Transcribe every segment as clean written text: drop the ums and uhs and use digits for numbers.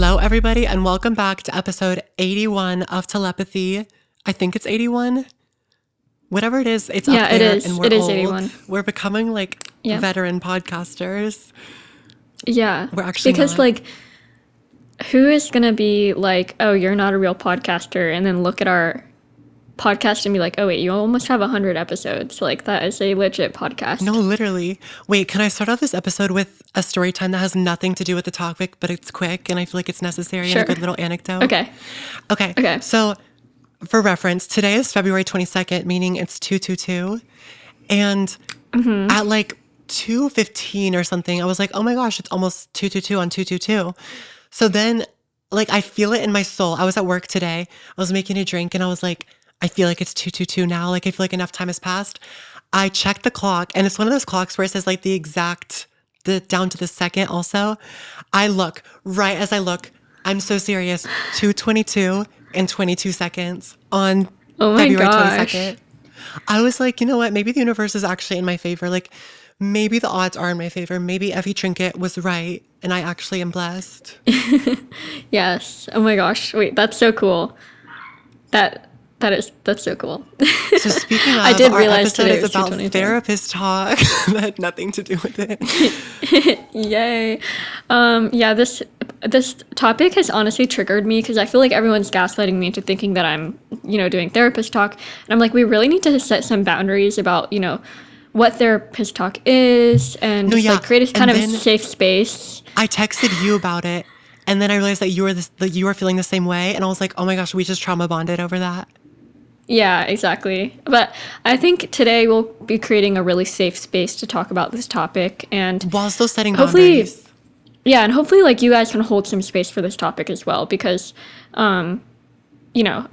Hello, everybody, and welcome back to episode 81 of Telepathy. I think it's 81. Whatever it is, it's Yeah, up there, it is. and we're It is old. 81. We're becoming like Yeah. veteran podcasters. Yeah. We're actually Because, not. like, who is going to be like, oh, you're not a real podcaster, and then look at our podcast and be like, oh, wait, you almost have 100 episodes. Like, that is a legit podcast. No, literally. Wait, can I start off this episode with a story time that has nothing to do with the topic, but it's quick and I feel like it's necessary and a Sure. good little anecdote? Okay. Okay. So, for reference, today is February 22nd, meaning it's 222. And at like 2:15 or something, I was like, oh my gosh, it's almost 222 on 222. So then, like, I feel it in my soul. I was at work today. I was making a drink and I was like, I feel like it's 222 now. Like, I feel like enough time has passed. I checked the clock, and it's one of those clocks where it says like the down to the second also. I look, right as I look, I'm so serious, 2:22 and 22 seconds on Oh my February gosh. 22nd. I was like, you know what? Maybe the universe is actually in my favor. Like, maybe the odds are in my favor. Maybe Effie Trinket was right, and I actually am blessed. Yes. Oh my gosh. Wait, that's so cool. That's so cool. So speaking of, I did our realize episode today is was about 222. therapist talk. That had nothing to do with it. Yay. Yeah, this topic has honestly triggered me because I feel like everyone's gaslighting me into thinking that I'm, doing therapist talk. And I'm like, we really need to set some boundaries about, what therapist talk is and No, just yeah. like create a And kind of then- safe space. I texted you about it, and then I realized that you were feeling the same way, and I was like, oh my gosh, we just trauma bonded over that. Yeah, exactly. But I think today we'll be creating a really safe space to talk about this topic and While still setting hopefully, boundaries. yeah, and hopefully like you guys can hold some space for this topic as well because I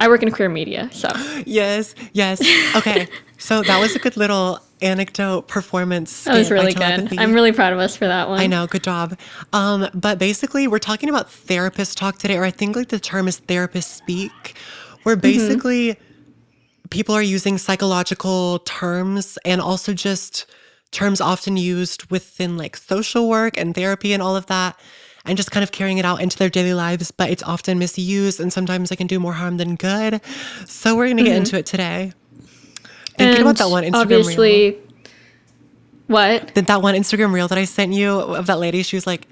work in queer media, so Yes. Okay, so that was a good little anecdote performance. that was skit by really good. Telepathy. I'm really proud of us for that one. I know, good job. But basically, we're talking about therapist talk today, or I think like the term is therapist speak, where basically people are using psychological terms and also just terms often used within like social work and therapy and all of that, and just kind of carrying it out into their daily lives, but it's often misused and sometimes it can do more harm than good. So we're going to get into it today. Thinking about that one Instagram obviously, reel. what? That one Instagram reel that I sent you of that lady, she was like,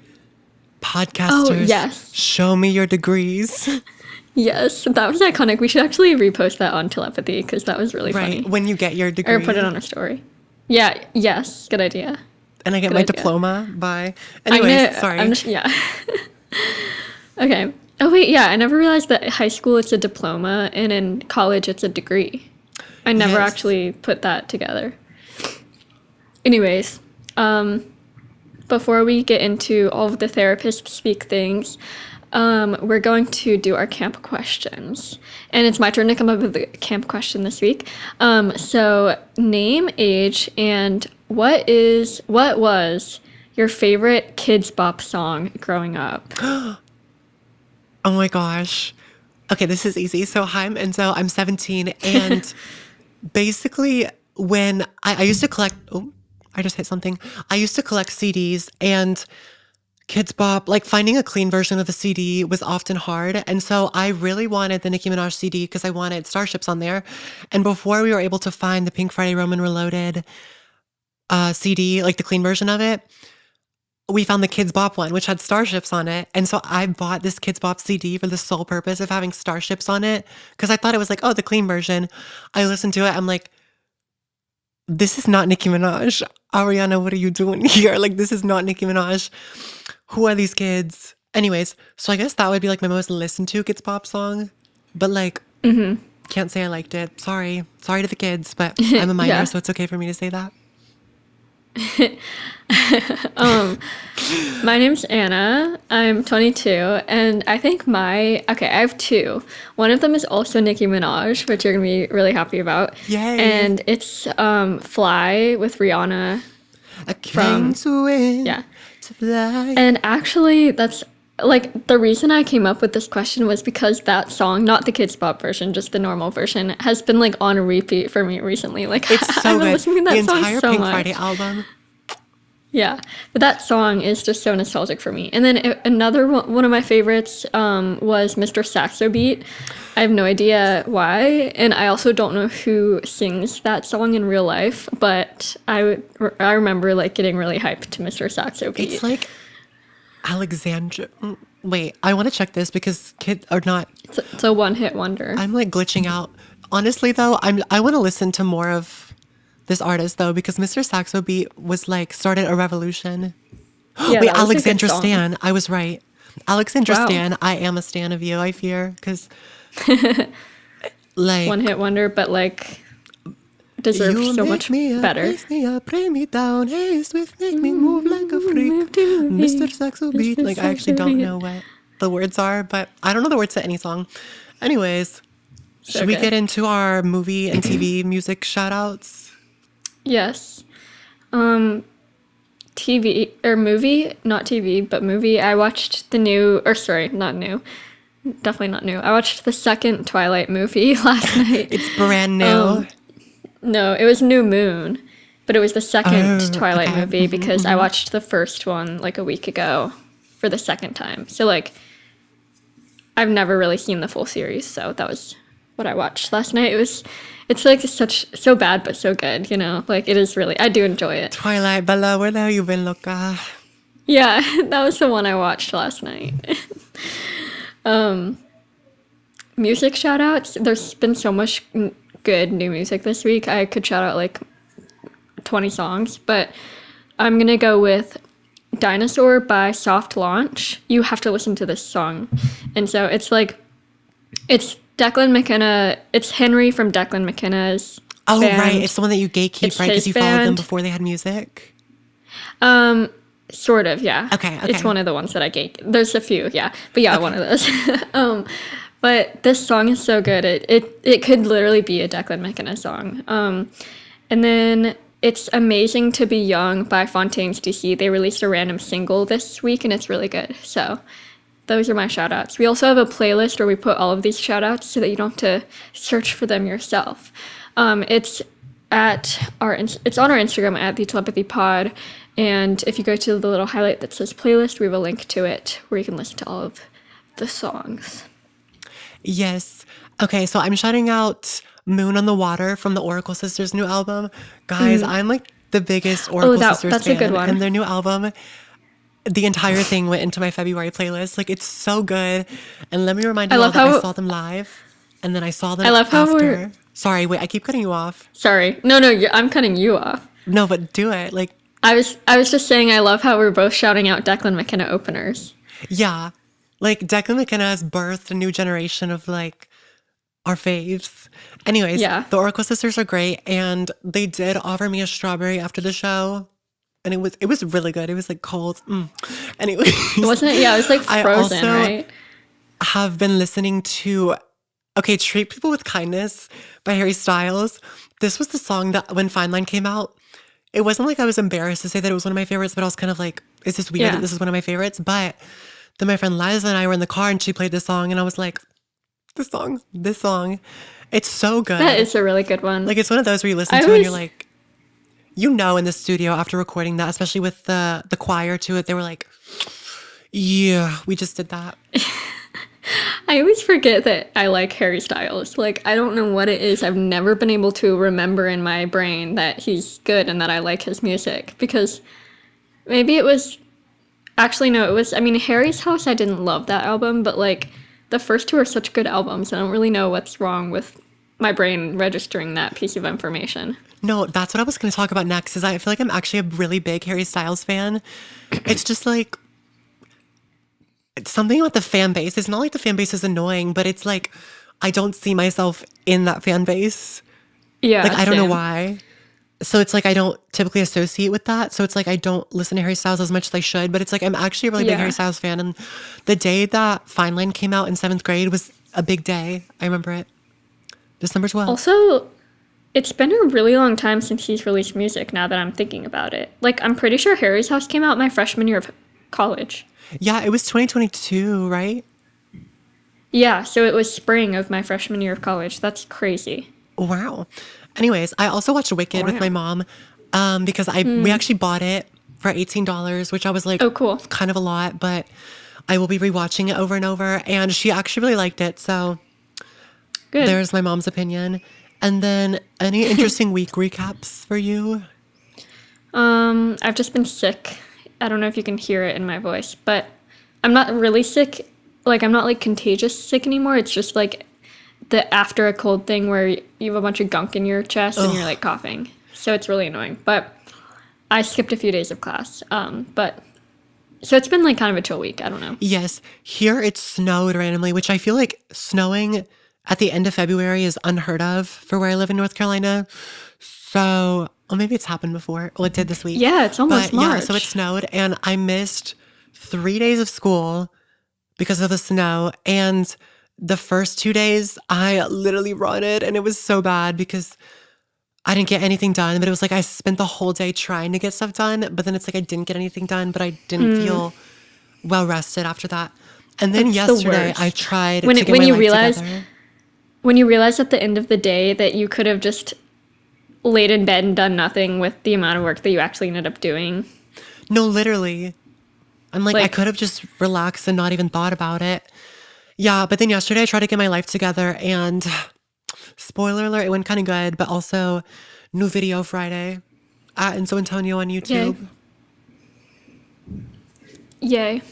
podcasters, yes. show me your degrees. Yes, that was iconic. We should actually repost that on Telepathy because that was really Right, funny. when you get your degree. Or put it on our story. Yeah, yes, good idea. And I get Good my idea. diploma by... Anyways, sorry. Yeah. Okay. Oh, wait, yeah, I never realized that in high school it's a diploma and in college it's a degree. I never Yes. actually put that together. Anyways, before we get into all of the therapist speak things, we're going to do our camp questions. And it's my turn to come up with the camp question this week. So name, age, and what was your favorite Kids Bop song growing up? Oh my gosh. Okay, this is easy. So hi, I'm Enzo. I'm 17. And basically when I used to collect... Oh, I just hit something. I used to collect CDs, and Kids Bop, like finding a clean version of a CD was often hard. And so I really wanted the Nicki Minaj CD because I wanted Starships on there. And before we were able to find the Pink Friday Roman Reloaded CD, like the clean version of it, we found the Kids Bop one, which had Starships on it. And so I bought this Kids Bop CD for the sole purpose of having Starships on it because I thought it was like, oh, the clean version. I listened to it. I'm like, this is not Nicki Minaj. Ariana, what are you doing here? Like, this is not Nicki Minaj. Who are these kids? Anyways, so I guess that would be like my most listened to Kids Pop song. But like, can't say I liked it. Sorry to the kids, but I'm a minor, Yeah. so it's okay for me to say that. My name's Anna. I'm 22, and I think I have two. One of them is also Nicki Minaj, which you're gonna be really happy about. Yay. And it's Fly with Rihanna. I came to win, Yeah. to fly. And actually, that's like the reason I came up with this question was because that song, not the Kids Bop version, just the normal version, has been like on repeat for me recently. Like It's so I've been good. listening to The that song entire so Pink much. Friday album. Yeah, but that song is just so nostalgic for me. And then another one of my favorites was Mr. Saxo Beat. I have no idea why, and I also don't know who sings that song in real life, but I remember like getting really hyped to Mr. Saxo It's Beat. like Alexandra. Wait, I want to check this because kids are not. It's a one-hit wonder. I'm like glitching out. Honestly, though, I want to listen to more of this artist though because Mr. Saxo Beat was like started a revolution. Yeah, Wait, that was a good Alexandra song. Stan. I was right. Alexandra Wow. Stan. I am a stan of you. I fear because like One-hit wonder, but like deserved you so make much me up, better. raise me up, bring me down, hey, swift, make me move like a freak, Mr. Saxo Beat. Like I actually don't know what the words are, but I don't know the words to any song. Anyways, So should we good. get into our movie and TV music shout outs? Yes. TV or movie, not TV, but movie. I watched the new, or sorry, not new. Definitely not new. I watched the second Twilight movie last night. It's brand new. No, it was New Moon, but it was the second Oh, Twilight okay. movie because I watched the first one like a week ago for the second time. So like I've never really seen the full series, so that was what I watched last night. It's like so bad but so good, you know? Like it is really, I do enjoy it. Twilight, Bella, where the hell you been, loca? Yeah, that was the one I watched last night. Music shout outs. There's been so much good new music this week. I could shout out like 20 songs, but I'm gonna go with Dinosaur by Soft Launch. You have to listen to this song. And so it's like, it's Declan McKenna, it's Henry from Declan McKenna's Oh, band. right. It's the one that you gatekeep, It's right? Because his you followed them band. before they had music. Sort of, yeah. Okay, It's okay. one of the ones that I gate. There's a few, yeah. But yeah, one of those. But this song is so good. It could literally be a Declan McKenna song. And then it's Amazing to Be Young by Fontaines DC. They released a random single this week and it's really good. So those are my shout outs. We also have a playlist where we put all of these shout outs so that you don't have to search for them yourself. It's it's on our Instagram at the Telepathy Pod, and if you go to the little highlight that says playlist, we have a link to it where you can listen to all of the songs. Yes. Okay, so I'm shouting out Moon on the Water from the Oracle Sisters' new album. Guys, I'm like the biggest Oracle Sisters that's fan. a good one. And their new album, the entire thing went into my February playlist. Like, it's so good. And let me remind you all love that I how- saw them live. And then I saw them I love how after. we're- Sorry, wait, I keep cutting you off. Sorry, no, I'm cutting you off. No, but do it. Like, I was just saying I love how we're both shouting out Declan McKenna openers. yeah. Like, Declan McKenna has birthed a new generation of, like, our faves. Anyways, Yeah. the Oracle Sisters are great, and they did offer me a strawberry after the show, and it was really good. It was like cold. Anyways, Wasn't it? Yeah, it was like I frozen, also right? have been listening to Treat People with Kindness by Harry Styles. This was the song that when Fine Line came out, it wasn't like I was embarrassed to say that it was one of my favorites, but I was kind of like, is this weird Yeah. that this is one of my favorites? But then my friend Liza and I were in the car and she played this song and I was like, this song, it's so good. That is a really good one. Like, it's one of those where you listen I to and you're always- like, you know, in the studio after recording that, especially with the choir to it, they were like, yeah, we just did that. I always forget that I like Harry Styles. Like, I don't know what it is. I've never been able to remember in my brain that he's good and that I like his music. Because maybe it was... Actually, no, it was... I mean, Harry's House, I didn't love that album, but, like, the first two are such good albums. I don't really know what's wrong with my brain registering that piece of information. No, that's what I was going to talk about next, is I feel like I'm actually a really big Harry Styles fan. It's just like... It's something about the fan base. It's not like the fan base is annoying, but it's like I don't see myself in that fan base. Yeah, Like, I don't know same. why. So it's like I don't typically associate with that. So it's like I don't listen to Harry Styles as much as I should. But it's like I'm actually a really big Yeah. Harry Styles fan. And the day that Fine Line came out in 7th grade was a big day. I remember it. December 12th. Also, it's been a really long time since he's released music now that I'm thinking about it. Like, I'm pretty sure Harry's House came out my freshman year of college. Yeah, it was 2022, right? Yeah, so it was spring of my freshman year of college. That's crazy. Wow. Anyways, I also watched Wicked with Wow. my mom because we actually bought it for $18, which I was like, Oh, cool. it's kind of a lot, but I will be rewatching it over and over. And she actually really liked it. So Good. there's my mom's opinion. And then any interesting week recaps for you? I've just been sick. I don't know if you can hear it in my voice, but I'm not really sick. Like, I'm not like contagious sick anymore. It's just like the after a cold thing where you have a bunch of gunk in your chest and you're like coughing. So it's really annoying. But I skipped a few days of class. But so it's been like kind of a chill week. I don't know. Yes. Here it snowed randomly, which I feel like snowing at the end of February is unheard of for where I live in North Carolina. So, well, maybe it's happened before. Well, it did this week. Yeah, it's almost But yeah, March. so it snowed and I missed 3 days of school because of the snow. And the first 2 days, I literally rotted and it was so bad because I didn't get anything done. But it was like I spent the whole day trying to get stuff done. But then it's like I didn't get anything done, but I didn't feel well rested after that. And then That's the yesterday, worst. I tried When to it- get when my you life realize- together. When you realize at the end of the day that you could have just laid in bed and done nothing with the amount of work that you actually ended up doing. No, literally. I'm like, I Like- could have just relaxed and not even thought about it. Yeah, but then yesterday I tried to get my life together and spoiler alert, it went kind of good, but also new video Friday at Enzo Antonio on YouTube. Yay.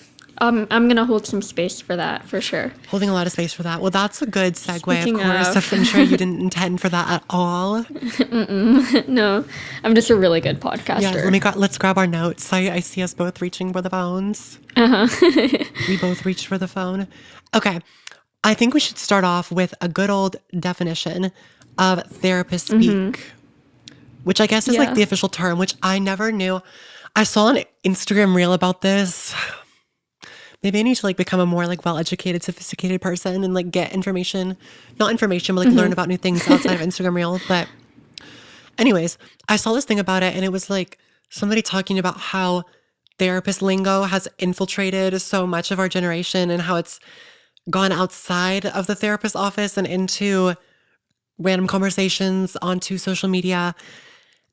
I'm gonna hold some space for that for sure. Holding a lot of space for that. Well, that's a good segue, Speaking of course. of- I'm sure you didn't intend for that at all. No, I'm just a really good podcaster. Yeah, let's grab our notes. I see us both reaching for the phones. We both reached for the phone. Okay. I think we should start off with a good old definition of therapist speak, which I guess is like Yeah. the official term, which I never knew. I saw an Instagram reel about this. Maybe I need to like become a more like well-educated, sophisticated person and like get information, not information, but like learn about new things outside of Instagram reel. But anyways, I saw this thing about it and it was like somebody talking about how therapist lingo has infiltrated so much of our generation and how it's gone outside of the therapist office and into random conversations onto social media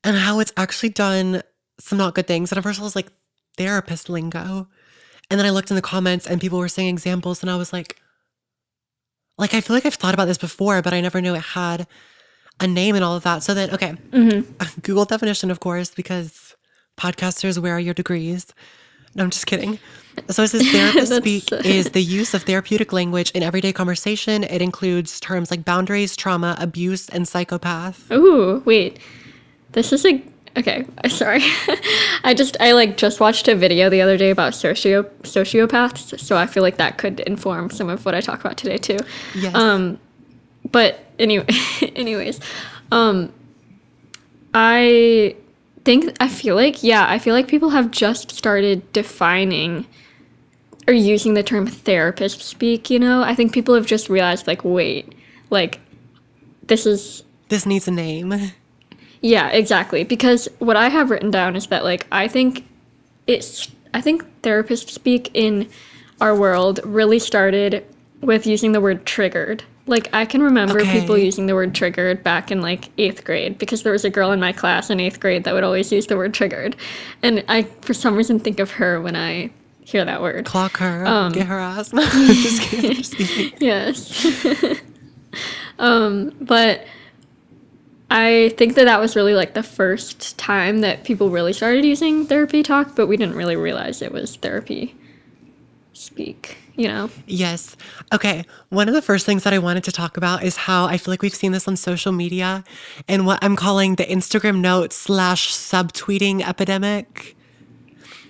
and how it's actually done some not good things. And at first I was like, therapist lingo. And then I looked in the comments and people were saying examples and I was like, I feel like I've thought about this before, but I never knew it had a name and all of that. So then, okay, Google definition, of course, because podcasters, where are your degrees? No, I'm just kidding. So it says therapist That's- speak is the use of therapeutic language in everyday conversation. It includes terms like boundaries, trauma, abuse, and psychopath. Ooh, wait. This is a okay. Sorry, I like just watched a video the other day about sociopaths, so I feel like that could inform some of what I talk about today too. Yes. But anyway, anyways, I feel like people have just started defining or using the term therapist speak. You know, I think people have just realized like, wait, like this is. This needs a name. Yeah, exactly. Because what I have written down is that like I think therapist speak in our world really started with using the word triggered. Like I can remember Okay. people using the word triggered back in like 8th grade because there was a girl in my class in 8th grade that would always use the word triggered. And I for some reason think of her when I hear that word. Clock her. Get her ass. Just kidding. Just kidding. Yes. But I think that was really like the first time that people really started using therapy talk, but we didn't really realize it was therapy speak, you know? Yes. Okay. One of the first things that I wanted to talk about is how I feel like we've seen this on social media and what I'm calling the Instagram notes / subtweeting epidemic.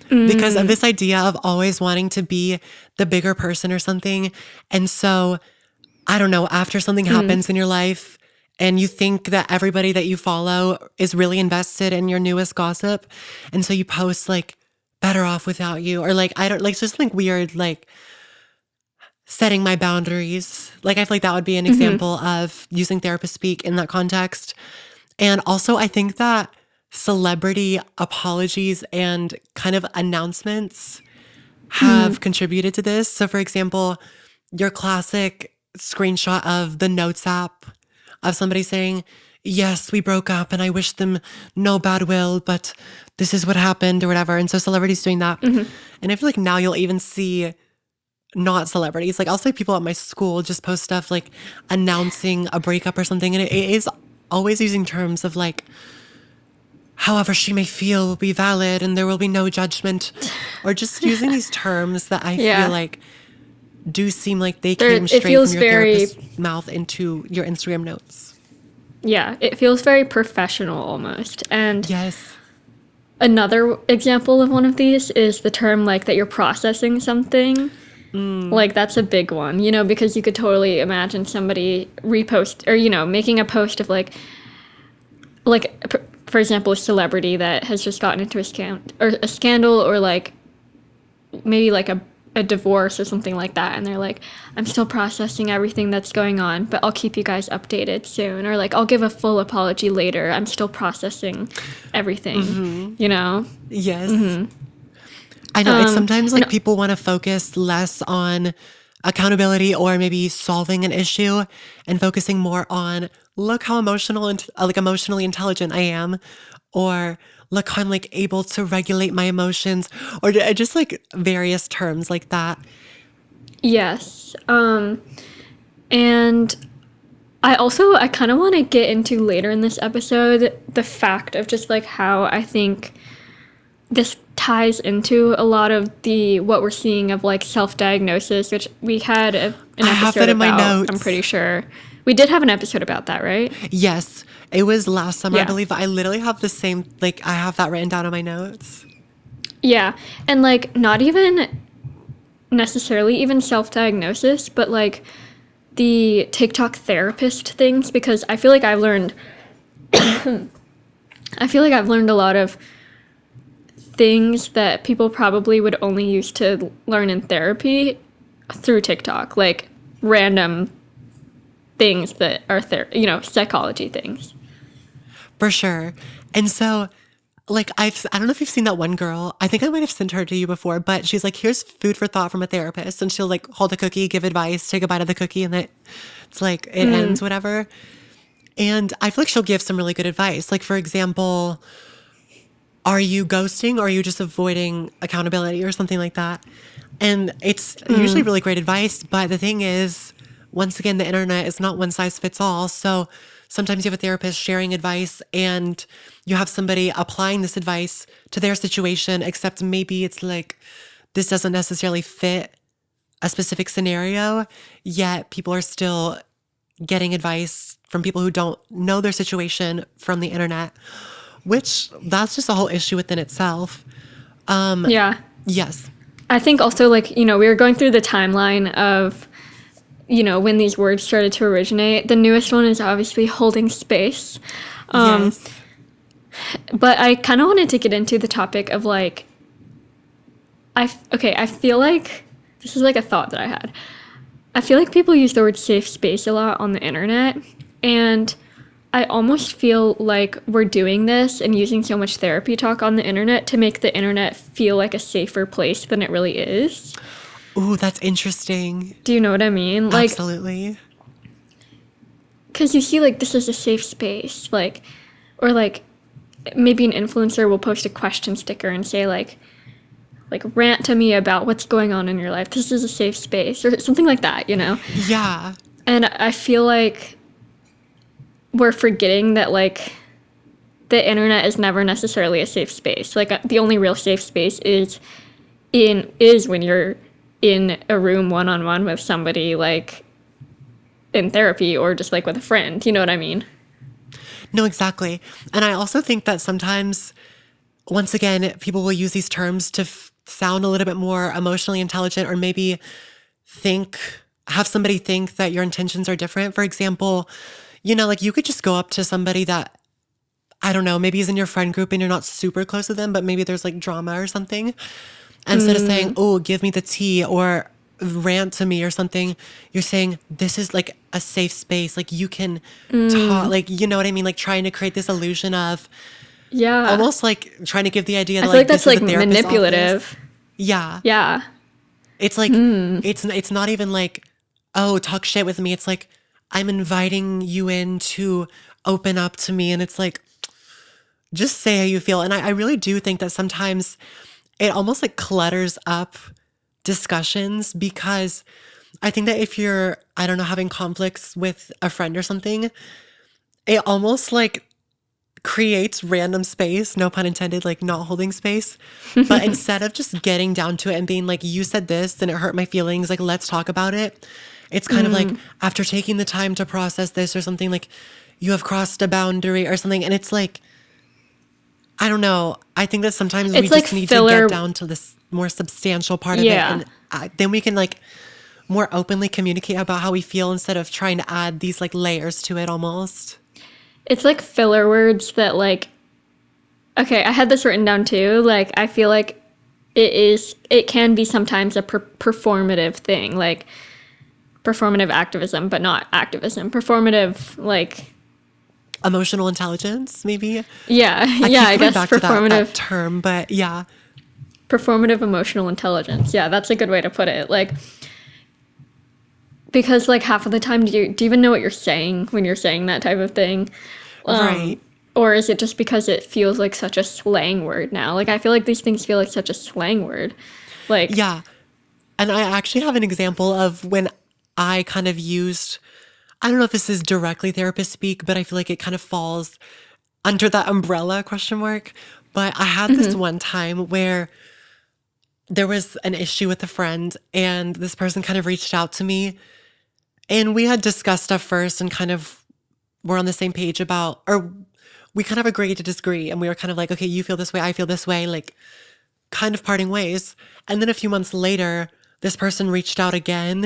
Because of this idea of always wanting to be the bigger person or something. And so, I don't know, after something happens in your life and you think that everybody that you follow is really invested in your newest gossip. And so you post like, better off without you, or like, I don't like, just like weird, like setting my boundaries. Like, I feel like that would be an example of using therapist speak in that context. And also, I think that celebrity apologies and kind of announcements have contributed to this. So, for example, your classic screenshot of the Notes app of somebody saying, yes, we broke up and I wish them no bad will, but this is what happened or whatever. And so celebrities doing that. And I feel like now you'll even see not celebrities. Like I'll see people at my school just post stuff like announcing a breakup or something. And it is always using terms of like, however she may feel will be valid and there will be no judgment. Or just using these terms that I feel like do seem like they came straight from your therapist's mouth into your Instagram notes. Yeah, it feels very professional almost. And yes. Another example of one of these is the term like that you're processing something. Like that's a big one, you know, because you could totally imagine somebody repost or, you know, making a post of like for example, a celebrity that has just gotten into a scandal or like maybe like a divorce or something like that. And they're like, I'm still processing everything that's going on, but I'll keep you guys updated soon. Or like, I'll give a full apology later. I'm still processing everything, you know? Yes. I know it's sometimes like people want to focus less on accountability or maybe solving an issue and focusing more on look how emotionally intelligent I am, or look how I'm like able to regulate my emotions, or just like various terms like that. Yes. And I kind of want to get into later in this episode the fact of just like how I think this ties into a lot of what we're seeing of like self-diagnosis, which we had an episode I have that in my notes. I'm pretty sure we did have an episode about that, right? Yes, it was last summer, Yeah. I believe. I literally have the same, like I have that written down in my notes. Yeah, and like not even necessarily even self-diagnosis, but like the TikTok therapist things, because I feel like I've learned a lot of things that people probably would only use to learn in therapy through TikTok, like random things that are psychology things. For sure. And so like I don't know if you've seen that one girl. I think I might have sent her to you before, but she's like, here's food for thought from a therapist. And she'll like hold a cookie, give advice, take a bite of the cookie, and then it's like it ends, whatever. And I feel like she'll give some really good advice. Like, for example, are you ghosting or are you just avoiding accountability or something like that? And it's usually really great advice. But the thing is, once again, the internet is not one size fits all. So sometimes you have a therapist sharing advice and you have somebody applying this advice to their situation, except maybe it's like this doesn't necessarily fit a specific scenario, yet people are still getting advice from people who don't know their situation from the internet, which that's just a whole issue within itself. Yeah. Yes. I think also like, you know, we were going through the timeline of, you know, when these words started to originate. The newest one is obviously holding space. Yes. But I kind of wanted to get into the topic of like, I feel like this is like a thought that I had. I feel like people use the word safe space a lot on the internet, and I almost feel like we're doing this and using so much therapy talk on the internet to make the internet feel like a safer place than it really is. Ooh, that's interesting. Do you know what I mean? Like, absolutely. because you see like this is a safe space, like, or like maybe an influencer will post a question sticker and say like rant to me about what's going on in your life. This is a safe space or something like that, you know? Yeah. And I feel like we're forgetting that like the internet is never necessarily a safe space. Like the only real safe space is when you're in a room one-on-one with somebody, like in therapy or just like with a friend. You know what I mean? No, exactly. And I also think that sometimes, once again, people will use these terms to sound a little bit more emotionally intelligent, or maybe have somebody think that your intentions are different. For example, you know, like you could just go up to somebody that, I don't know, maybe is in your friend group and you're not super close to them, but maybe there's like drama or something. Instead of saying, oh, give me the tea or rant to me or something, you're saying, this is like a safe space. Like you can talk, like, you know what I mean? Like trying to create this illusion of, yeah, almost like trying to give the idea that I feel like this that's is like a therapist's manipulative. office. Yeah. Yeah. It's like, it's not even like, oh, talk shit with me. It's like, I'm inviting you into open up to me, and it's like, just say how you feel. And I really do think that sometimes it almost like clutters up discussions, because I think that if you're, I don't know, having conflicts with a friend or something, it almost like creates random space, no pun intended, like not holding space. But instead of just getting down to it and being like, you said this and it hurt my feelings, like, let's talk about it. It's kind of like, after taking the time to process this or something, like, you have crossed a boundary or something. And it's like, I don't know. I think that sometimes we It's like just need to filler. get down to this more substantial part of it. Yeah. And then we can like more openly communicate about how we feel instead of trying to add these like layers to it almost. It's like filler words that like, okay, I had this written down too. Like, I feel like it can be sometimes a performative thing, like performative activism, but not activism. Performative, like, Emotional intelligence, maybe. yeah, I yeah, keep I coming guess back to that performative, term, but yeah. performative emotional intelligence. Yeah, that's a good way to put it. Like, because like half of the time, do you even know what you're saying when you're saying that type of thing? Right. Or is it just because it feels like such a slang word now? Like, I feel like these things feel like such a slang word. Like, Yeah. And I actually have an example of when I kind of used, I don't know if this is directly therapist speak, but I feel like it kind of falls under that umbrella question mark. But I had this one time where there was an issue with a friend, and this person kind of reached out to me, and we had discussed stuff first and kind of were on the same page about, or we kind of agreed to disagree. And we were kind of like, okay, you feel this way, I feel this way, like kind of parting ways. And then a few months later, this person reached out again.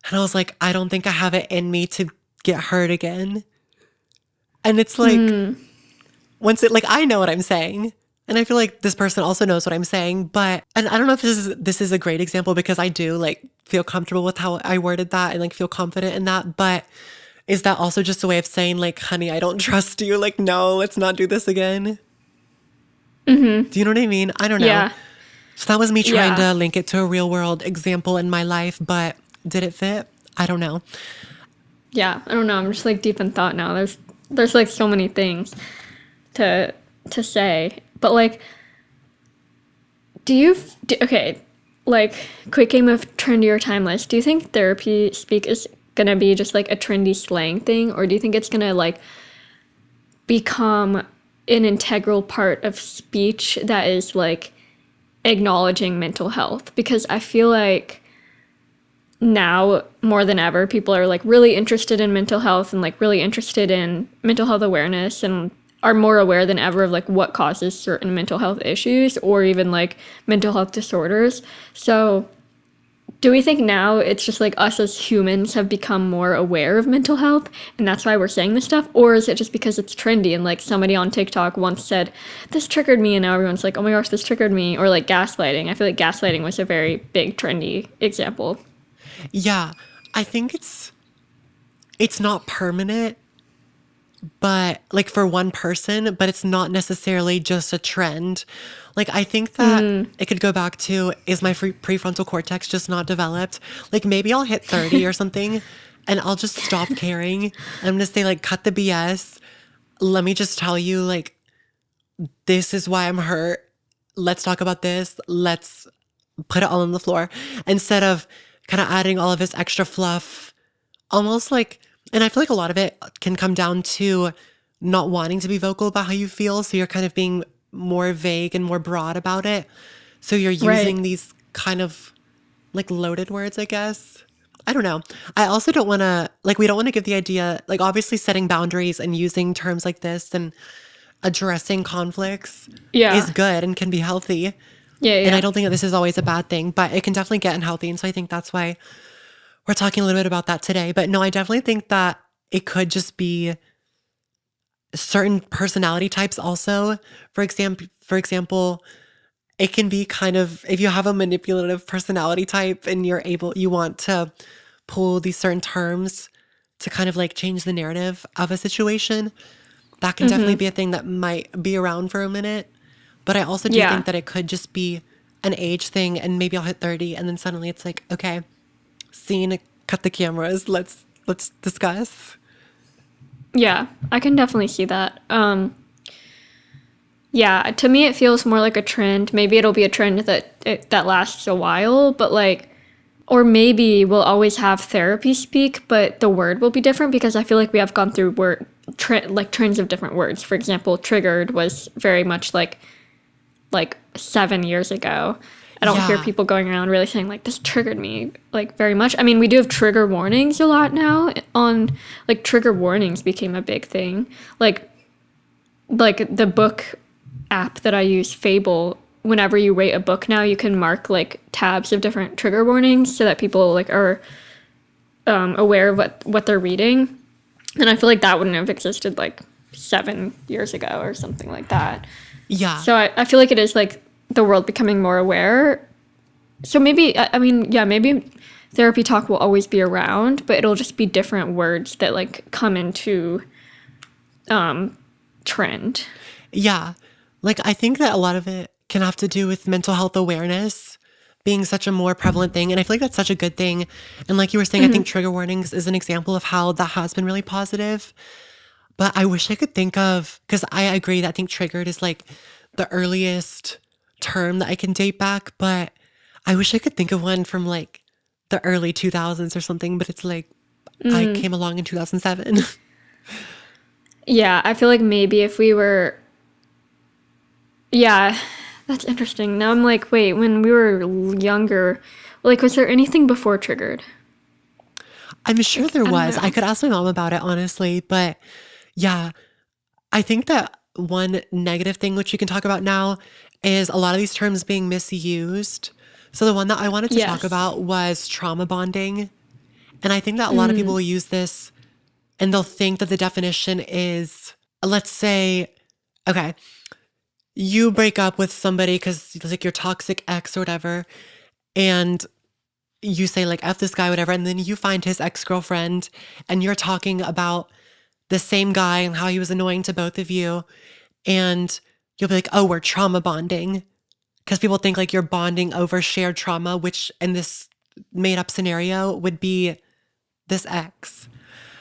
And I was like, I don't think I have it in me to get hurt again. And it's like, once it, like, I know what I'm saying. And I feel like this person also knows what I'm saying. But, and I don't know if this is a great example, because I do like feel comfortable with how I worded that and like feel confident in that. But is that also just a way of saying like, honey, I don't trust you? Like, no, let's not do this again. Do you know what I mean? I don't know. yeah, So that was me trying yeah, to link it to a real world example in my life, but did it fit? I don't know. yeah. I don't know. I'm just like deep in thought now. There's like so many things to say, but like, okay, like quick game of trendy or timeless. Do you think therapy speak is gonna be just like a trendy slang thing, or do you think it's gonna like become an integral part of speech that is like acknowledging mental health? Because I feel like now more than ever people are like really interested in mental health and like really interested in mental health awareness, and are more aware than ever of like what causes certain mental health issues or even like mental health disorders. So do we think now it's just like us as humans have become more aware of mental health and that's why we're saying this stuff? Or is it just because it's trendy and like somebody on TikTok once said, this triggered me, and now everyone's like, oh my gosh, this triggered me? Or like gaslighting. I feel like gaslighting was a very big trendy example. Yeah, I think it's not permanent, but like for one person, but it's not necessarily just a trend. Like I think that it could go back to, is my prefrontal cortex just not developed? Like maybe I'll hit 30 or something and I'll just stop caring. I'm gonna say like, cut the BS. Let me just tell you, like, this is why I'm hurt. Let's talk about this. Let's put it all on the floor, instead of kind of adding all of this extra fluff, almost like, and I feel like a lot of it can come down to not wanting to be vocal about how you feel. So you're kind of being more vague and more broad about it. So you're Right. using these kind of like loaded words, I guess. I don't know. I also don't want to, like, we don't want to give the idea, like, obviously setting boundaries and using terms like this and addressing conflicts is Yeah. good and can be healthy. Yeah. And I Yeah. don't think that this is always a bad thing, but it can definitely get unhealthy. And so I think that's why we're talking a little bit about that today. But no, I definitely think that it could just be certain personality types also. For example, it can be kind of, if you have a manipulative personality type and you want to pull these certain terms to kind of like change the narrative of a situation, that can definitely be a thing that might be around for a minute. But I also do Yeah. think that it could just be an age thing, and maybe I'll hit 30 and then suddenly it's like, okay, scene, cut the cameras, let's discuss. Yeah, I can definitely see that. Yeah, to me it feels more like a trend. Maybe it'll be a trend that lasts a while, but like, or maybe we'll always have therapy speak, but the word will be different because I feel like we have gone through like trends of different words. For example, triggered was very much like 7 years ago. I don't hear Yeah. people going around really saying like this triggered me like very much. I mean, we do have trigger warnings a lot now on like trigger warnings became a big thing. Like the book app that I use, Fable, whenever you rate a book now, you can mark like tabs of different trigger warnings so that people like are aware of what they're reading. And I feel like that wouldn't have existed like 7 years ago or something like that. Yeah. So I feel like it is like the world becoming more aware. So maybe, I mean, yeah, maybe therapy talk will always be around, but it'll just be different words that like come into trend. Yeah. Like, I think that a lot of it can have to do with mental health awareness being such a more prevalent thing. And I feel like that's such a good thing. And like you were saying, I think trigger warnings is an example of how that has been really positive. But I wish I could think of, because I agree that I think triggered is like the earliest term that I can date back. But I wish I could think of one from like the early 2000s or something. But it's like I came along in 2007. Yeah, I feel like maybe if we were, yeah, that's interesting. Now I'm like, wait, when we were younger, like, was there anything before triggered? I'm sure Like, there I don't was. I know. could ask my mom about it, honestly. But yeah, I think that one negative thing, which we can talk about now, is a lot of these terms being misused. So the one that I wanted to talk Yes. about was trauma bonding. And I think that a lot of people will use this and they'll think that the definition is, let's say, okay, you break up with somebody because like your toxic ex or whatever, and you say like F this guy, whatever, and then you find his ex-girlfriend and you're talking about the same guy and how he was annoying to both of you. And you'll be like, oh, we're trauma bonding. Because people think like you're bonding over shared trauma, which in this made up scenario would be this ex.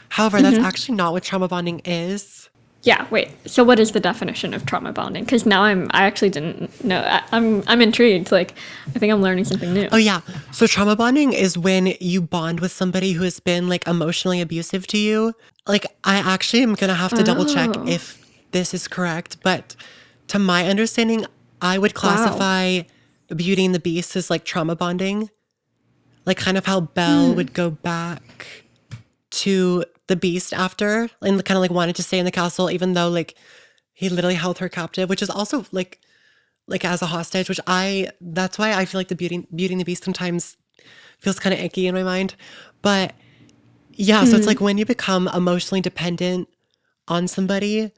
However, that's actually not what trauma bonding is. Yeah, wait. So what is the definition of trauma bonding? Because now I actually didn't know. I'm intrigued. Like, I think I'm learning something new. Oh, yeah. So trauma bonding is when you bond with somebody who has been like emotionally abusive to you. Like, I actually am going to have to double check Oh, if this is correct. But to my understanding, I would wow. classify Beauty and the Beast as like trauma bonding. Like, kind of how Belle would go back to the Beast after and kind of like wanted to stay in the castle, even though like he literally held her captive, which is also like as a hostage, which that's why I feel like the Beauty and the Beast sometimes feels kind of icky in my mind. But yeah, so it's like when you become emotionally dependent on somebody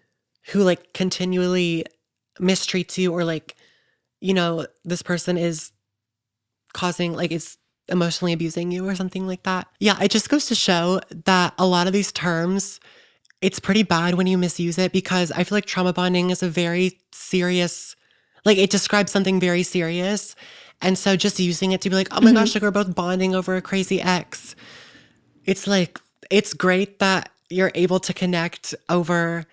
who like continually mistreats you or like, this person is causing like is emotionally abusing you or something like that. Yeah, it just goes to show that a lot of these terms, it's pretty bad when you misuse it because I feel like trauma bonding is a very serious, like it describes something very serious. And so just using it to be like, oh my gosh, like we're both bonding over a crazy ex. It's like, it's great that you're able to connect over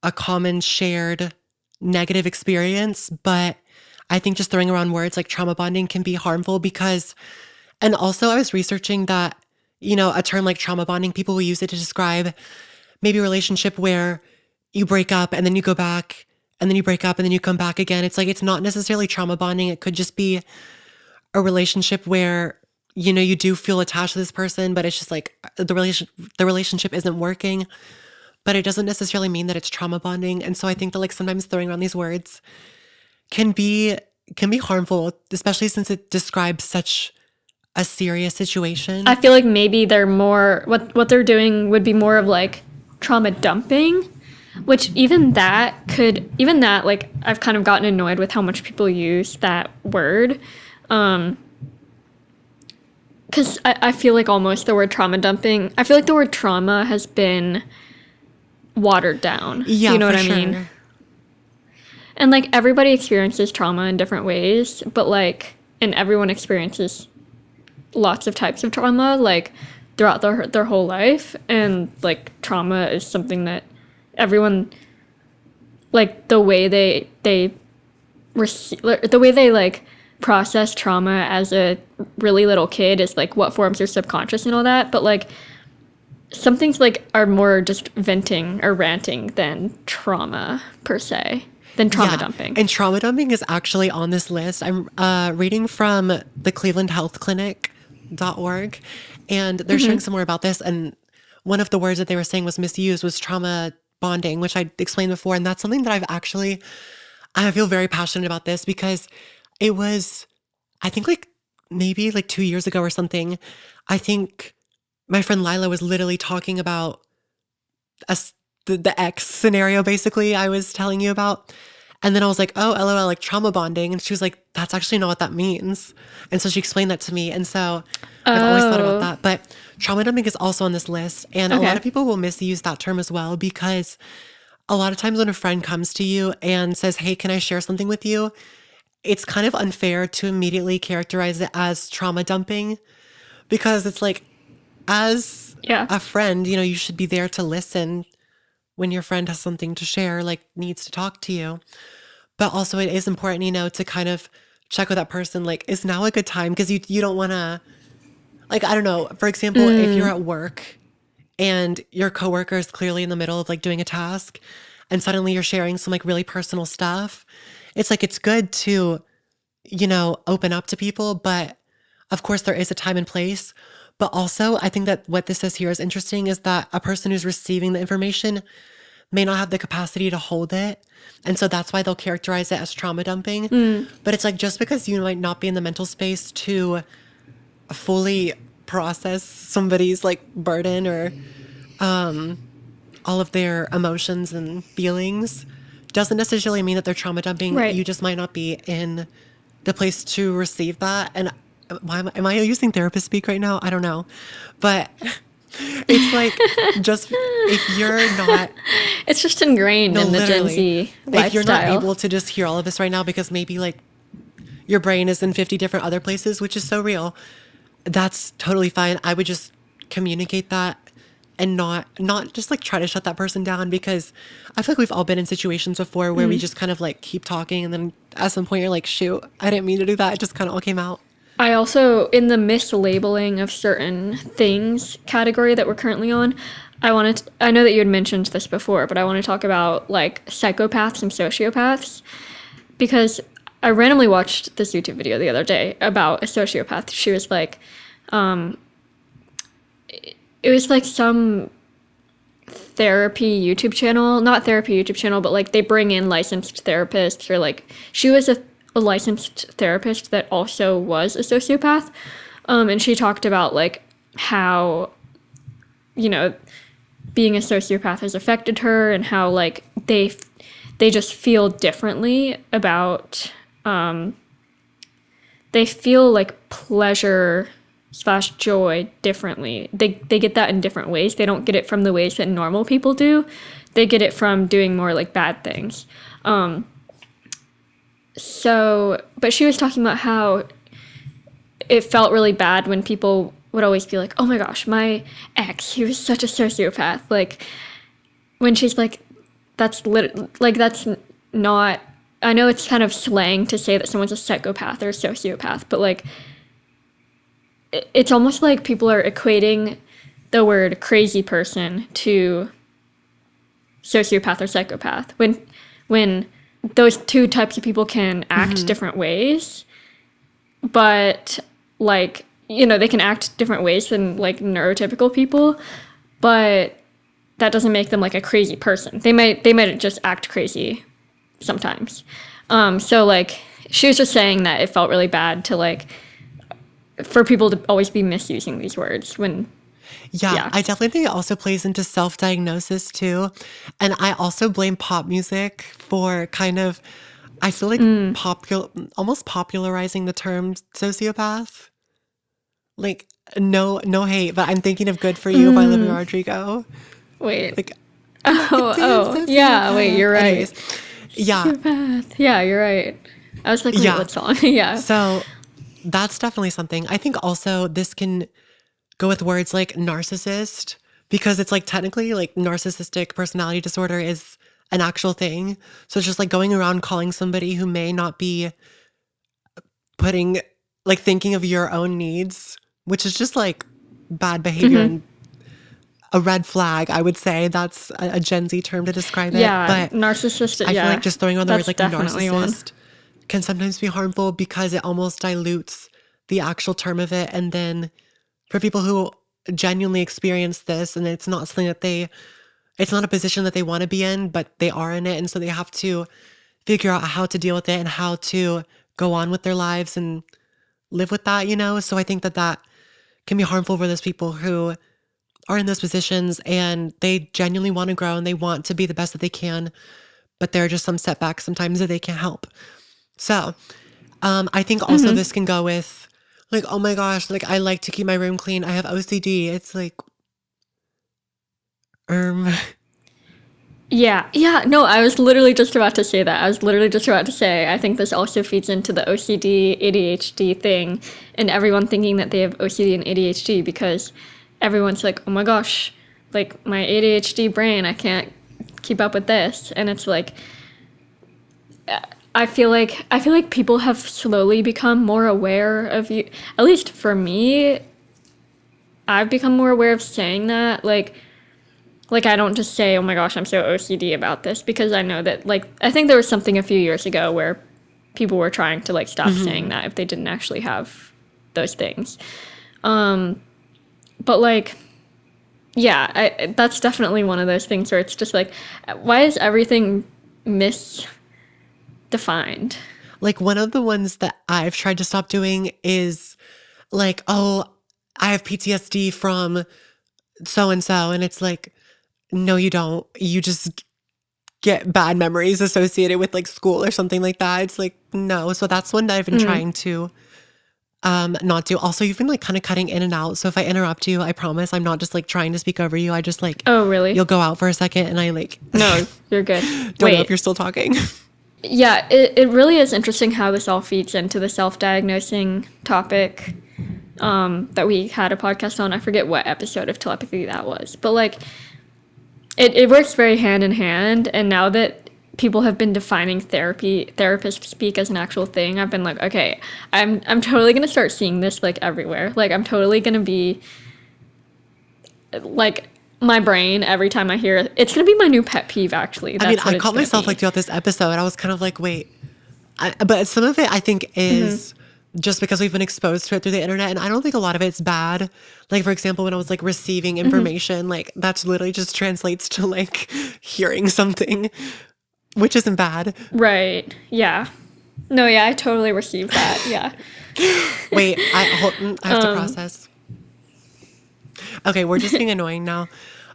a common shared negative experience. But I think just throwing around words like trauma bonding can be harmful because, and also I was researching that, a term like trauma bonding, people will use it to describe maybe a relationship where you break up and then you go back and then you break up and then you come back again. It's like, it's not necessarily trauma bonding. It could just be a relationship where, you do feel attached to this person, but it's just like the relationship isn't working, but it doesn't necessarily mean that it's trauma bonding. And so I think that like sometimes throwing around these words can be harmful, especially since it describes such a serious I situation. feel like maybe they're more what they're doing would be more of like trauma dumping, which even that like I've kind of gotten annoyed with how much people use that word. Because I feel like almost the word trauma dumping, I feel like the word trauma has been watered down. Do Yeah, you know what for I mean? sure. And like everybody experiences trauma in different ways, but like, and everyone experiences lots of types of trauma. Like, throughout their whole life, and like trauma is something that everyone, like the way the way they like process trauma as a really little kid is like what forms their subconscious and all that, but like some things like are more just venting or ranting than trauma per se, than trauma dumping. And trauma dumping is actually on this list. I'm reading from the Cleveland Health Clinic.org, and they're sharing some more about this. And one of the words that they were saying was misuse, was trauma bonding, which I explained before. And that's something that I feel very passionate about this because it was, I think like maybe like 2 years ago or something, I think my friend Lila was literally talking about the X scenario, basically, I was telling you about. And then I was like, oh, LOL, like trauma bonding. And she was like, that's actually not what that means. And so she explained that to me. And so I've always thought about that. But trauma dumping is also on this list. And a lot of people will misuse that term as well, because a lot of times when a friend comes to you and says, hey, can I share something with you? It's kind of unfair to immediately characterize it as trauma dumping, because it's like, as a friend, you know, you should be there to listen when your friend has something to share, like needs to talk to you. But also it is important, you know, to kind of check with that person, like, is now a good time? Because you don't want to, like, I don't know, for example, if you're at work and your coworker is clearly in the middle of like doing a task and suddenly you're sharing some like really personal stuff, it's like, it's good to, you know, open up to people. But of course there is a time and place. But also I think that what this says here is interesting, is that a person who's receiving the information may not have the capacity to hold it. And so that's why they'll characterize it as trauma dumping. But it's like, just because you might not be in the mental space to fully process somebody's like burden or all of their emotions and feelings doesn't necessarily mean that they're trauma dumping. Right. You just might not be in the place to receive that. And am I using therapist speak right now? I don't know. But it's like, just if you're not... It's just ingrained in the Gen Z lifestyle. If you're not able to just hear all of this right now because maybe like your brain is in 50 different other places, which is so real, that's totally fine. I would just communicate that and not just like try to shut that person down, because I feel like we've all been in situations before where we just kind of like keep talking and then at some point you're like, shoot, I didn't mean to do that. It just kind of all came out. I also, in the mislabeling of certain things category that we're currently on, I know that you had mentioned this before, but I want to talk about like psychopaths and sociopaths, because I randomly watched this YouTube video the other day about a sociopath. She was like, it was like some therapy YouTube channel, not therapy YouTube channel, but like they bring in licensed therapists, or like she was a licensed therapist that also was a sociopath. And she talked about like how, you know, being a sociopath has affected her, and how like they just feel differently about, they feel like pleasure / joy differently. They get that in different ways. They don't get it from the ways that normal people do. They get it from doing more like bad things. But she was talking about how it felt really bad when people would always be like, oh my gosh, my ex, he was such a sociopath. Like, when she's like, that's not, I know it's kind of slang to say that someone's a psychopath or a sociopath, but like, it's almost like people are equating the word crazy person to sociopath or psychopath, when those two types of people can act different ways, but like, you know, they can act different ways than like neurotypical people, but that doesn't make them like a crazy person. They might just act crazy sometimes. So like, she was just saying that it felt really bad to like, for people to always be misusing these words when... Yeah, I definitely think it also plays into self-diagnosis too. And I also blame pop music for kind of, I feel like almost popularizing the term sociopath. Like, no hate, but I'm thinking of Good For You by Olivia Rodrigo. Wait. Like, Yeah, wait, you're right. Anyways, yeah. Sociopath. Yeah, you're right. I was like, wait, what song? Yeah. So that's definitely something. I think also this can go with words like narcissist because it's like technically like narcissistic personality disorder is an actual thing. So it's just like going around calling somebody who may not be putting like thinking of your own needs, which is just like bad behavior and a red flag. I would say that's a Gen Z term to describe it. Yeah, But narcissistic. I feel Yeah, like just throwing on the word that's like definitely one. narcissist can sometimes be harmful because it almost dilutes the actual term of it. And then for people who genuinely experience this and it's not something that it's not a position that they want to be in, but they are in it. And so they have to figure out how to deal with it and how to go on with their lives and live with that, you know? So I think that that can be harmful for those people who are in those positions and they genuinely want to grow and they want to be the best that they can, but there are just some setbacks sometimes that they can't help. So I think also this can go with like, oh my gosh, like I like to keep my room clean. I have OCD. It's like, um, Yeah, yeah, no, I was literally just about to say that. I was literally just about to say, I think this also feeds into the OCD, ADHD thing, and everyone thinking that they have OCD and ADHD because everyone's like, oh my gosh, like my ADHD brain, I can't keep up with this. And it's like, I feel like people have slowly become more aware of you. At least for me, I've become more aware of saying that. Like I don't just say, "Oh my gosh, I'm so OCD about this," because I know that like I think there was something a few years ago where people were trying to like stop saying that if they didn't actually have those things. But like yeah, that's definitely one of those things where it's just like why is everything misdefined? like one of the ones that I've tried to stop doing is like, oh, I have PTSD from so and so. And it's like, no, you don't. You just get bad memories associated with like school or something like that. It's like, no. So that's one that I've been trying to not do. Also, you've been like kind of cutting in and out. So if I interrupt you, I promise I'm not just like trying to speak over you. I just like Oh, really? you'll go out for a second and I like No, you're good. don't know if Wait. you're still talking. Yeah, it really is interesting how this all feeds into the self-diagnosing topic that we had a podcast on. I forget what episode of telepathy that was. But like it works very hand in hand, and now that people have been defining therapist speak as an actual thing, I've been like, okay, I'm totally gonna start seeing this like everywhere. Like I'm totally gonna be like my brain every time I hear it. It's gonna be my new pet peeve actually. I mean, That's what I it's caught gonna myself be. like throughout this episode. I was kind of like, wait, but some of it I think is just because we've been exposed to it through the internet. And I don't think a lot of it's bad. Like, for example, when I was like receiving information, like that's literally just translates to like hearing something, which isn't bad. Right. Yeah. No, yeah, I totally received that. Yeah. Wait, I have to process. Okay, we're just being annoying now.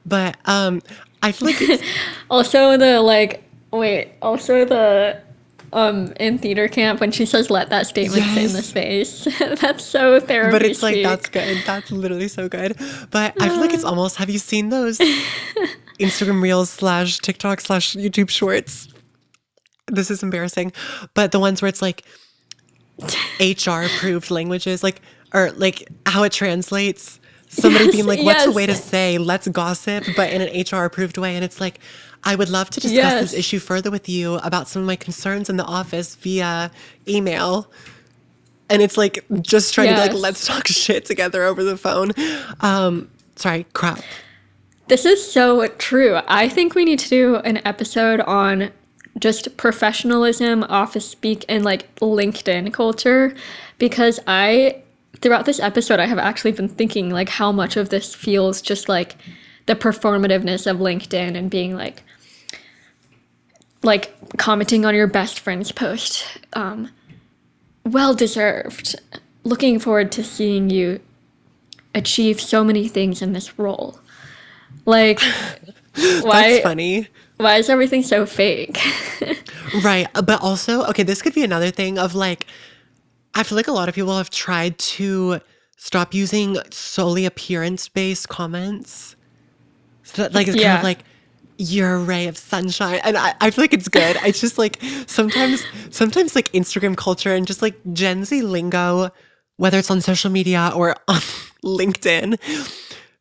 But I feel like it's, Also the like wait, also the in theater camp when she says let that statement sit in the yes. space. That's so therapy But it's like, speak. that's good. That's literally so good. But I feel like it's almost, have you seen those Instagram Reels / TikTok / YouTube Shorts? This is embarrassing. But the ones where it's like HR approved languages, like, or like how it translates. Somebody Yes, being like, what's a way to yes. say, let's gossip, but in an HR approved way. And it's like, I would love to discuss this Yes. issue further with you about some of my concerns in the office via email. And it's like just trying to be like, Yes. let's talk shit together over the phone. Sorry, crap. This is so true. I think we need to do an episode on just professionalism, office speak, and like LinkedIn culture because throughout this episode, I have actually been thinking like how much of this feels just like the performativeness of LinkedIn and being like commenting on your best friend's post. Well deserved. Looking forward to seeing you achieve so many things in this role. Like, That's why? funny. Why is everything so fake? Right. But also, okay, this could be another thing of like, I feel like a lot of people have tried to stop using solely appearance based comments. So that like it's kind of Yeah. like you're a ray of sunshine. And I feel like it's good. It's just like sometimes like Instagram culture and just like Gen Z lingo whether it's on social media or on LinkedIn.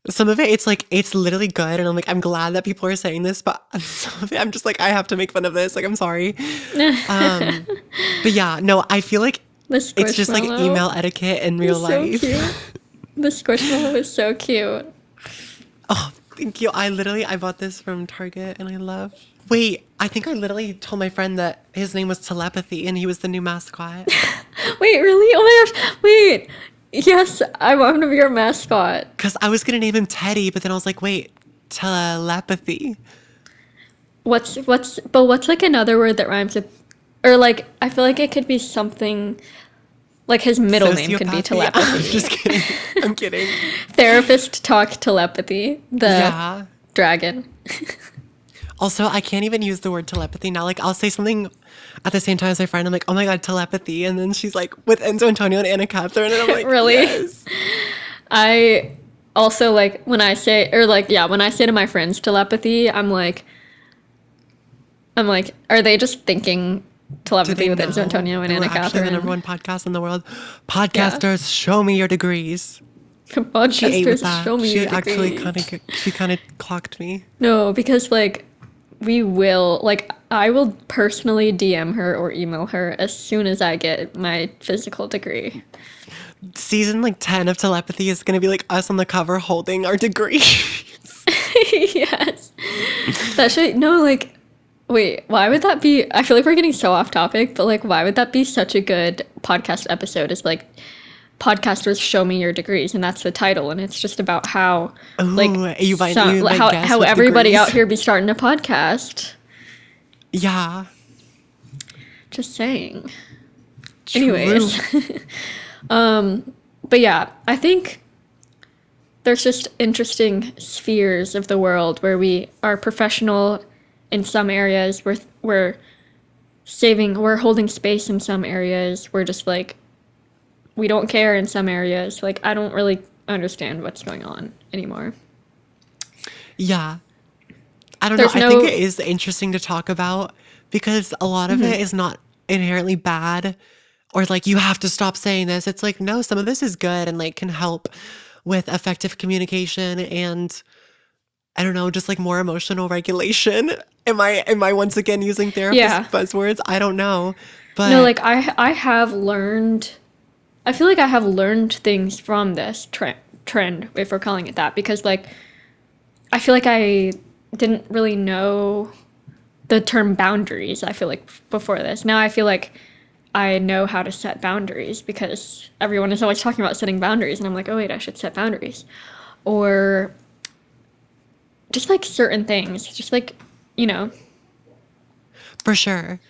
Some of it, it's like, it's literally good. And I'm like, I'm glad that people are saying this, but some of it, I'm just like, I have to make fun of this. Like, I'm sorry. But yeah, no, I feel like The it's just like squishmallow email etiquette in real is so life. cute. The squishmallow is so cute. Oh, thank you. I bought this from Target and I love. Wait, I think I literally told my friend that his name was Telepathy and he was the new mascot. Wait, really? Oh my gosh. Wait. Yes, I want to be your mascot. Because I was going to name him Teddy, but then I was like, wait, telepathy. What's like another word that rhymes with, or like, I feel like it could be something, like his middle name could be Sociopathy? I'm telepathy. just kidding. I'm kidding. Therapist talk telepathy. The Yeah. dragon. Also, I can't even use the word telepathy now. Like, I'll say something at the same time as my friend. I'm like, oh my God, telepathy. And then she's like, with Enzo Antonio and Anna Catherine. And I'm like, Really? yes. I also like when I say, or like, yeah, when I say to my friends telepathy, I'm like, are they just thinking Do telepathy they with know Enzo Antonio and that we're Anna actually the Catherine? number one podcast in the world? Podcasters, show me your degrees. She ate with Podcasters, that. show me She your actually degree. kind of clocked me. No, because like we will like I will personally DM her or email her as soon as I get my physical degree. Season like 10 of Telepathy is going to be like us on the cover holding our degree. Yes. That should no like wait, why would that be? I feel like we're getting so off topic, but like why would that be such a good podcast episode? Is like podcasters show me your degrees and that's the title and it's just about how like Ooh, you might guess how with everybody degrees. out here be starting a podcast. Yeah. Just saying. True. Anyways. But yeah, I think there's just interesting spheres of the world where we are professional in some areas, we're holding space in some areas, we're just like we don't care in some areas. Like I don't really understand what's going on anymore. Yeah. I don't There's know. I no think it is interesting to talk about because a lot of it is not inherently bad or like you have to stop saying this. It's like, no, some of this is good and like can help with effective communication and I don't know, just like more emotional regulation. Am I once again using therapist yeah. buzzwords? I don't know. No, But like I have learned I feel like I have learned things from this trend, if we're calling it that, because like I feel like I didn't really know the term boundaries. I feel like before this. Now I feel like I know how to set boundaries because everyone is always talking about setting boundaries, and I'm like, oh wait, I should set boundaries, or just like certain things, just like for sure.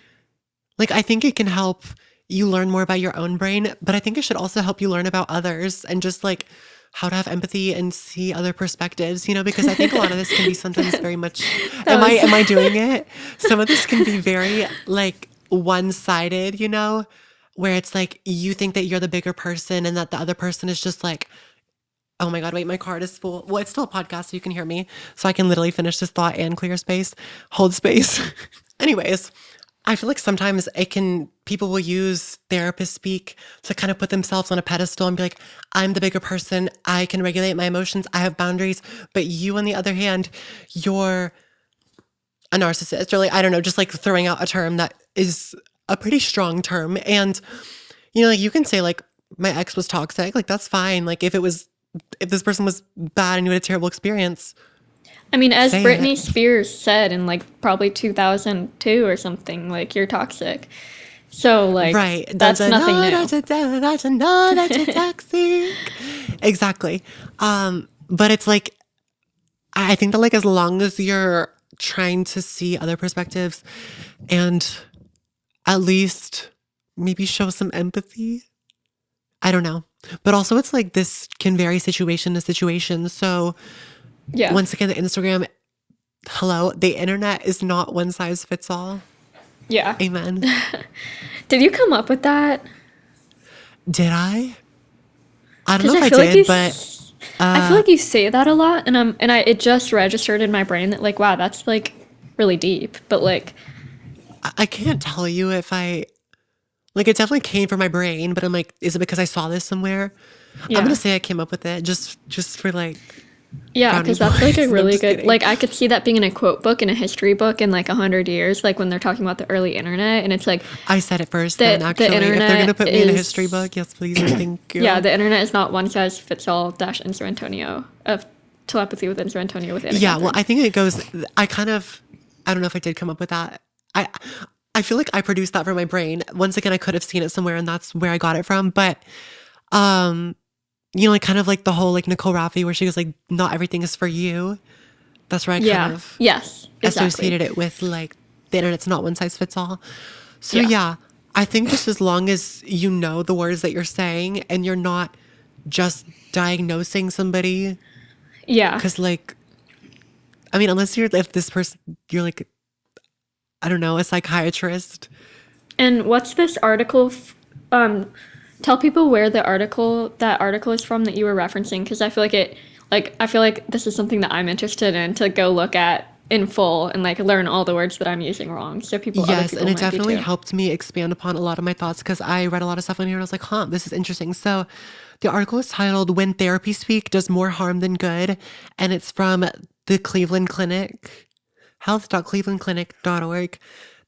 Like, I think it can help you learn more about your own brain, but I think it should also help you learn about others and just like how to have empathy and see other perspectives, because I think a lot of this can be sometimes very much, that am I was doing it? Some of this can be very like one-sided, where it's like you think that you're the bigger person and that the other person is just like, oh my God, wait, my card is full. Well, it's still a podcast, so you can hear me. So I can literally finish this thought and clear space, hold space. Anyways, I feel like sometimes people will use therapist speak to kind of put themselves on a pedestal and be like, I'm the bigger person. I can regulate my emotions. I have boundaries. But you, on the other hand, you're a narcissist, or like, I don't know, just like throwing out a term that is a pretty strong term. And, like you can say like, my ex was toxic. Like, that's fine. Like if this person was bad and you had a terrible experience, I mean, as say Britney it. Spears said in like probably 2002 or something, like you're toxic. So like Right. that's nothing new. That's a no, that's a toxic. Exactly. But it's like, I think that like as long as you're trying to see other perspectives and at least maybe show some empathy, I don't know. But also it's like this can vary situation to situation. So Yeah. once again, the Instagram, hello, the internet is not one size fits all. Yeah. Amen. Did you come up with that? Did I? I don't know Because if I I feel like did, but I feel like you say that a lot, and it just registered in my brain that like, wow, that's like really deep. But like, I can't tell you if I Like, it definitely came from my brain, but I'm like, is it because I saw this somewhere? I'm Yeah. gonna say I came up with it just for like Yeah, brownie because that's like a points. No, I'm really just good, kidding. like, I could see that being in a quote book, in a history book in like 100 years, like when they're talking about the early internet. And it's like I said it first then, the actually. If they're gonna internet put me in a history is, book, yes, please and thank yeah, you. the internet is not one size fits all dash Enzo Antonio of telepathy with Enzo Antonio with Anna Yeah, well, Catherine. I think it goes. I don't know if I did come up with that. I feel like I produced that from my brain. Once again, I could have seen it somewhere, and that's where I got it from. But like kind of like the whole like Nicole Raffi, where she goes like, "Not everything is for you." That's where I kind Yeah. of Yes. Exactly. associated it with like the internet's not one size fits all. So Yeah. yeah, I think just as long as you know the words that you're saying and you're not just diagnosing somebody, Yeah. because like, I mean, if this person, you're like, I don't know, a psychiatrist. And what's this article? Tell people where that article is from that you were referencing, because I feel like I feel like this is something that I'm interested in to go look at in full and like learn all the words that I'm using wrong, so other Yes, and people it might be definitely too. helped me expand upon a lot of my thoughts because I read a lot of stuff on here and I was like, huh, this is interesting. So the article is titled When Therapy Speak Does More Harm Than Good, and it's from the Cleveland Clinic, health.clevelandclinic.org.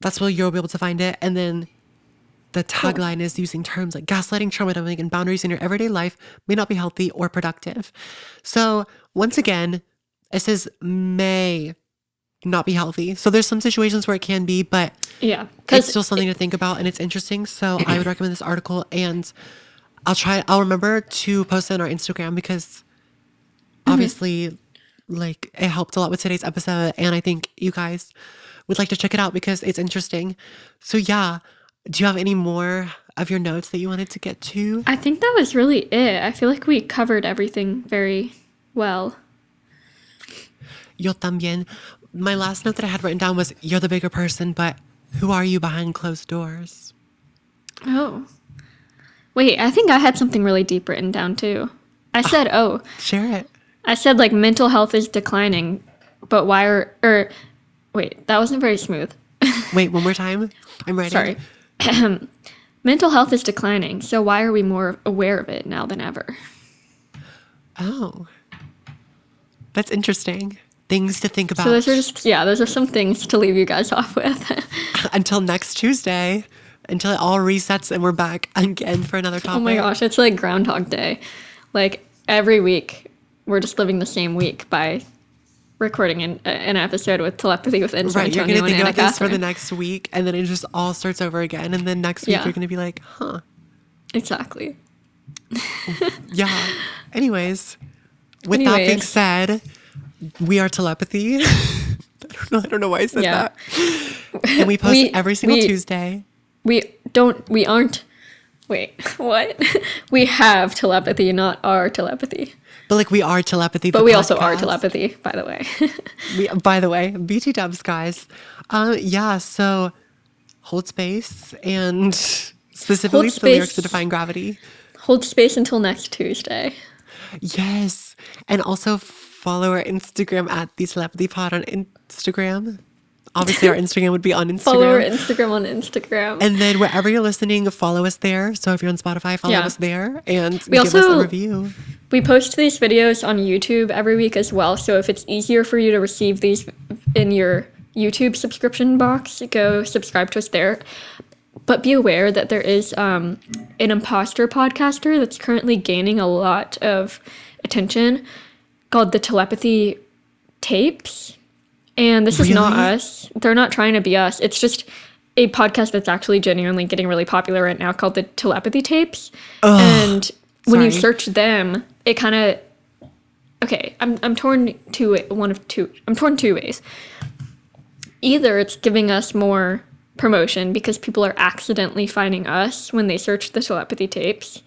That's where you'll be able to find it. And then the Cool. tagline is using terms like gaslighting, trauma dumping, and boundaries in your everyday life may not be healthy or productive. So once again, it says may not be healthy. So there's some situations where it can be, but Yeah, it's because still something to think about and it's interesting. So I would recommend this article and I'll remember to post it on our Instagram because obviously like it helped a lot with today's episode and I think you guys would like to check it out because it's interesting. So yeah, do you have any more of your notes that you wanted to get to? I think that was really it. I feel like we covered everything very well. Yo también. My last note that I had written down was you're the bigger person, but who are you behind closed doors? Oh. Wait, I think I had something really deep written down too. I Share it. said like mental health is declining, but why are or wait, that wasn't very smooth. Wait, one more time. I'm writing. Sorry. Mental health is declining, so why are we more aware of it now than ever? Oh, that's interesting. Things to think So about. those are some things to leave you guys off with. Until next Tuesday, until it all resets and we're back again for another topic. Oh my gosh, it's like Groundhog Day. Like every week, we're just living the same week by recording an episode with telepathy with Enzo Right, you're Antonio gonna and think Anna about this for the Catherine. next week, and then it just all starts over again. And then next week Yeah. you're gonna be like, huh, Exactly. yeah. Anyways, with that being said, we are telepathy. I don't know why I said Yeah. that. And we post We- every single we- Tuesday. We aren't. Wait, what? We have telepathy, not our telepathy. But like we are telepathy. But the we also are podcast. telepathy, by the way. By the way, BT dubs, guys. Yeah, so hold space and specifically Hold the lyrics to space. Define Gravity. Hold space until next Tuesday. Yes. And also follow our Instagram at the Telepathy Pod on Instagram. Obviously, our Instagram would be on Instagram. Follow our Instagram on Instagram. And then wherever you're listening, follow us there. So if you're on Spotify, follow Yeah. us there and We give us a also- review. We post these videos on YouTube every week as well, so if it's easier for you to receive these in your YouTube subscription box, go subscribe to us there. But be aware that there is an imposter podcaster that's currently gaining a lot of attention called the Telepathy Tapes. And this is not Really? us. They're not trying to be us. It's just a podcast that's actually genuinely getting really popular right now called the Telepathy Tapes. And when you sorry. search them, it kind of okay. I'm torn I'm torn two ways. Either it's giving us more promotion because people are accidentally finding us when they search the Telepathy Tapes,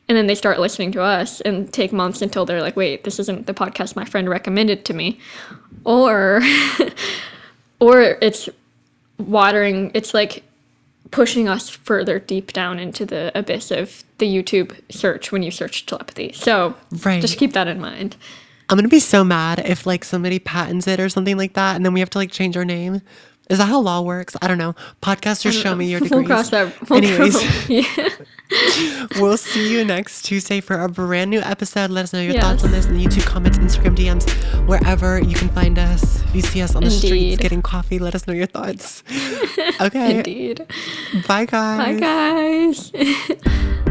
and then they start listening to us and take months until they're like, wait, this isn't the podcast my friend recommended to me, or or it's it's like pushing us further deep down into the abyss of the YouTube search when you search telepathy. So Right. just keep that in mind. I'm going to be so mad if like somebody patents it or something like that. And then we have to like change our name. Is that how law works? I don't know. Podcasters, show me your degrees. We'll cross that. We'll Anyways, yeah. we'll see you next Tuesday for a brand new episode. Let us know your Yes. thoughts on this in the YouTube comments, Instagram DMs, wherever you can find us. If you see us on the streets Indeed. getting coffee, let us know your thoughts. Okay. Indeed. Bye, guys. Bye, guys.